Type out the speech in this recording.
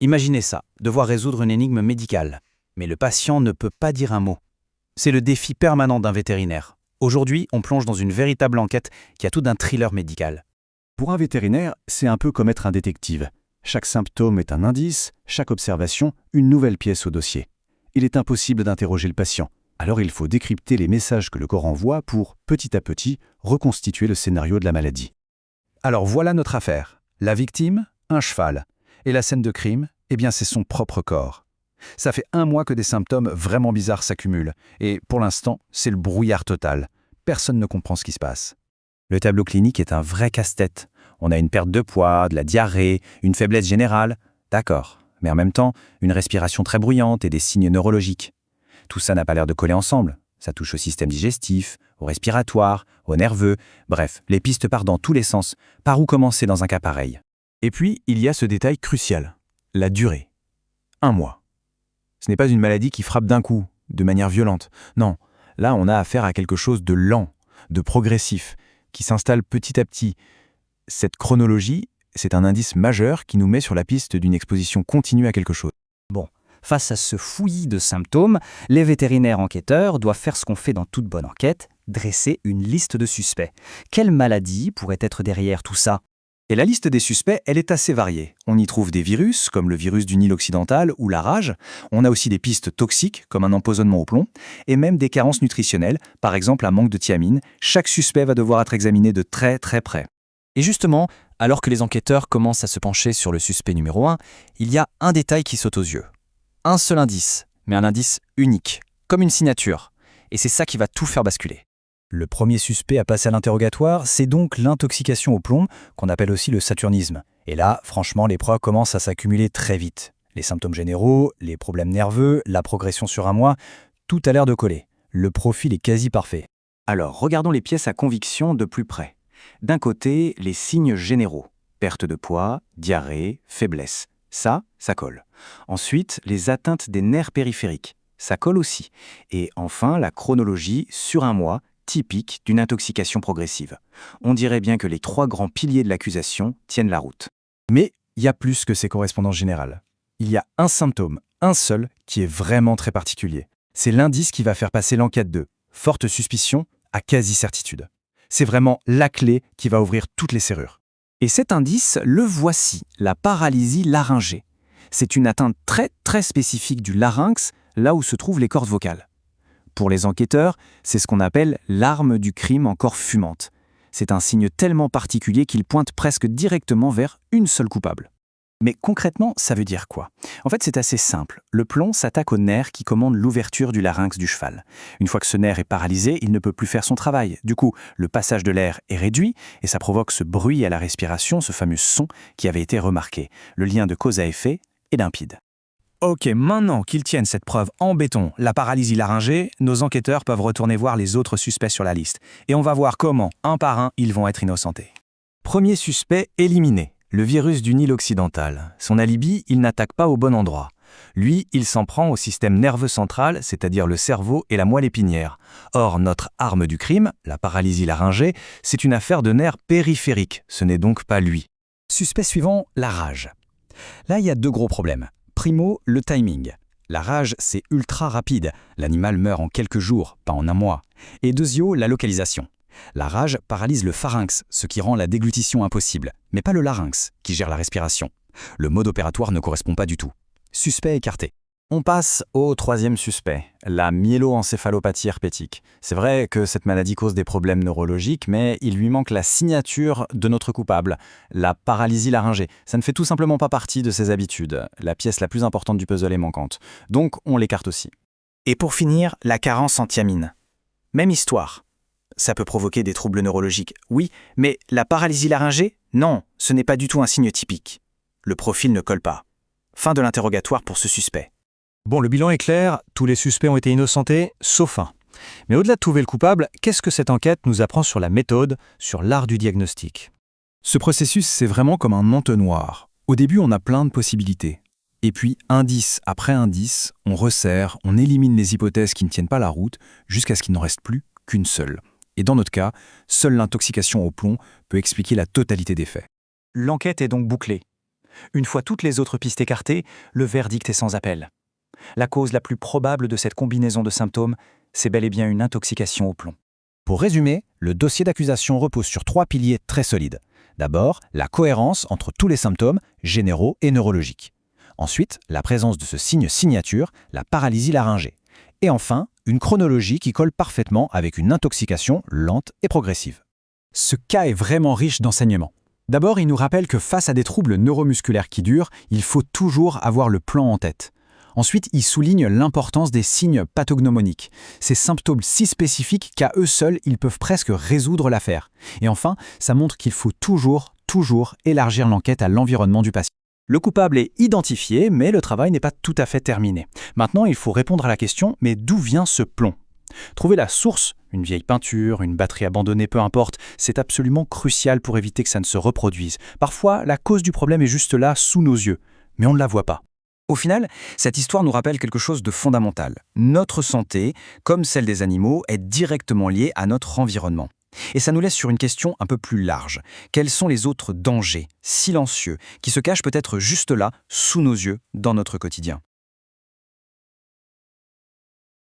Imaginez ça, devoir résoudre une énigme médicale. Mais le patient ne peut pas dire un mot. C'est le défi permanent d'un vétérinaire. Aujourd'hui, on plonge dans une véritable enquête qui a tout d'un thriller médical. Pour un vétérinaire, c'est un peu comme être un détective. Chaque symptôme est un indice, chaque observation, une nouvelle pièce au dossier. Il est impossible d'interroger le patient. Alors il faut décrypter les messages que le corps envoie pour, petit à petit, reconstituer le scénario de la maladie. Alors voilà notre affaire. La victime, un cheval. Et la scène de crime, eh bien c'est son propre corps. Ça fait 1 mois que des symptômes vraiment bizarres s'accumulent. Et pour l'instant, c'est le brouillard total. Personne ne comprend ce qui se passe. Le tableau clinique est un vrai casse-tête. On a une perte de poids, de la diarrhée, une faiblesse générale. D'accord. Mais en même temps, une respiration très bruyante et des signes neurologiques. Tout ça n'a pas l'air de coller ensemble. Ça touche au système digestif, au respiratoire, au nerveux. Bref, les pistes partent dans tous les sens. Par où commencer dans un cas pareil? Et puis, il y a ce détail crucial, la durée. 1 mois. Ce n'est pas une maladie qui frappe d'un coup, de manière violente. Non, là on a affaire à quelque chose de lent, de progressif, qui s'installe petit à petit. Cette chronologie, c'est un indice majeur qui nous met sur la piste d'une exposition continue à quelque chose. Face à ce fouillis de symptômes, les vétérinaires enquêteurs doivent faire ce qu'on fait dans toute bonne enquête, dresser une liste de suspects. Quelle maladie pourrait être derrière tout ça? Et la liste des suspects, elle est assez variée. On y trouve des virus, comme le virus du Nil occidental ou la rage. On a aussi des pistes toxiques, comme un empoisonnement au plomb, et même des carences nutritionnelles, par exemple un manque de thiamine. Chaque suspect va devoir être examiné de très très près. Et justement, alors que les enquêteurs commencent à se pencher sur le suspect numéro 1, il y a un détail qui saute aux yeux. Un seul indice, mais un indice unique, comme une signature. Et c'est ça qui va tout faire basculer. Le premier suspect à passer à l'interrogatoire, c'est donc l'intoxication au plomb, qu'on appelle aussi le saturnisme. Et là, franchement, les preuves commencent à s'accumuler très vite. Les symptômes généraux, les problèmes nerveux, la progression sur 1 mois, tout a l'air de coller. Le profil est quasi parfait. Alors, regardons les pièces à conviction de plus près. D'un côté, les signes généraux. Perte de poids, diarrhée, faiblesse. Ça colle. Ensuite, les atteintes des nerfs périphériques. Ça colle aussi. Et enfin, la chronologie sur 1 mois, typique d'une intoxication progressive. On dirait bien que les 3 grands piliers de l'accusation tiennent la route. Mais il y a plus que ces correspondances générales. Il y a un symptôme, un seul, qui est vraiment très particulier. C'est l'indice qui va faire passer l'enquête de forte suspicion à quasi-certitude. C'est vraiment la clé qui va ouvrir toutes les serrures. Et cet indice, le voici, la paralysie laryngée. C'est une atteinte très très spécifique du larynx, là où se trouvent les cordes vocales. Pour les enquêteurs, c'est ce qu'on appelle l'arme du crime encore fumante. C'est un signe tellement particulier qu'il pointe presque directement vers une seule coupable. Mais concrètement, ça veut dire quoi? En fait, c'est assez simple. Le plomb s'attaque au nerf qui commande l'ouverture du larynx du cheval. Une fois que ce nerf est paralysé, il ne peut plus faire son travail. Du coup, le passage de l'air est réduit et ça provoque ce bruit à la respiration, ce fameux son qui avait été remarqué. Le lien de cause à effet est limpide. Ok, maintenant qu'ils tiennent cette preuve en béton, la paralysie laryngée, nos enquêteurs peuvent retourner voir les autres suspects sur la liste. Et on va voir comment, un par un, ils vont être innocentés. Premier suspect éliminé. Le virus du Nil occidental. Son alibi, il n'attaque pas au bon endroit. Lui, il s'en prend au système nerveux central, c'est-à-dire le cerveau et la moelle épinière. Or, notre arme du crime, la paralysie laryngée, c'est une affaire de nerfs périphériques. Ce n'est donc pas lui. Suspect suivant, la rage. Là, il y a 2 gros problèmes. Primo, le timing. La rage, c'est ultra rapide. L'animal meurt en quelques jours, pas en 1 mois. Et deuxio, la localisation. La rage paralyse le pharynx, ce qui rend la déglutition impossible, mais pas le larynx, qui gère la respiration. Le mode opératoire ne correspond pas du tout. Suspect écarté. On passe au 3e suspect, la myéloencéphalopathie herpétique. C'est vrai que cette maladie cause des problèmes neurologiques, mais il lui manque la signature de notre coupable, la paralysie laryngée. Ça ne fait tout simplement pas partie de ses habitudes. La pièce la plus importante du puzzle est manquante. Donc on l'écarte aussi. Et pour finir, la carence en thiamine. Même histoire. Ça peut provoquer des troubles neurologiques, oui, mais la paralysie laryngée, non, ce n'est pas du tout un signe typique. Le profil ne colle pas. Fin de l'interrogatoire pour ce suspect. Bon, le bilan est clair, tous les suspects ont été innocentés, sauf un. Mais au-delà de trouver le coupable, qu'est-ce que cette enquête nous apprend sur la méthode, sur l'art du diagnostic? Ce processus, c'est vraiment comme un entonnoir. Au début, on a plein de possibilités. Et puis, indice après indice, on resserre, on élimine les hypothèses qui ne tiennent pas la route, jusqu'à ce qu'il n'en reste plus qu'une seule. Et dans notre cas, seule l'intoxication au plomb peut expliquer la totalité des faits. L'enquête est donc bouclée. Une fois toutes les autres pistes écartées, le verdict est sans appel. La cause la plus probable de cette combinaison de symptômes, c'est bel et bien une intoxication au plomb. Pour résumer, le dossier d'accusation repose sur 3 piliers très solides. D'abord, la cohérence entre tous les symptômes, généraux et neurologiques. Ensuite, la présence de ce signe signature, la paralysie laryngée. Et enfin, une chronologie qui colle parfaitement avec une intoxication lente et progressive. Ce cas est vraiment riche d'enseignements. D'abord, il nous rappelle que face à des troubles neuromusculaires qui durent, il faut toujours avoir le plan en tête. Ensuite, il souligne l'importance des signes pathognomoniques, ces symptômes si spécifiques qu'à eux seuls, ils peuvent presque résoudre l'affaire. Et enfin, ça montre qu'il faut toujours élargir l'enquête à l'environnement du patient. Le coupable est identifié, mais le travail n'est pas tout à fait terminé. Maintenant, il faut répondre à la question, mais d'où vient ce plomb ? Trouver la source, une vieille peinture, une batterie abandonnée, peu importe, c'est absolument crucial pour éviter que ça ne se reproduise. Parfois, la cause du problème est juste là, sous nos yeux, mais on ne la voit pas. Au final, cette histoire nous rappelle quelque chose de fondamental. Notre santé, comme celle des animaux, est directement liée à notre environnement. Et ça nous laisse sur une question un peu plus large. Quels sont les autres dangers, silencieux, qui se cachent peut-être juste là, sous nos yeux, dans notre quotidien ?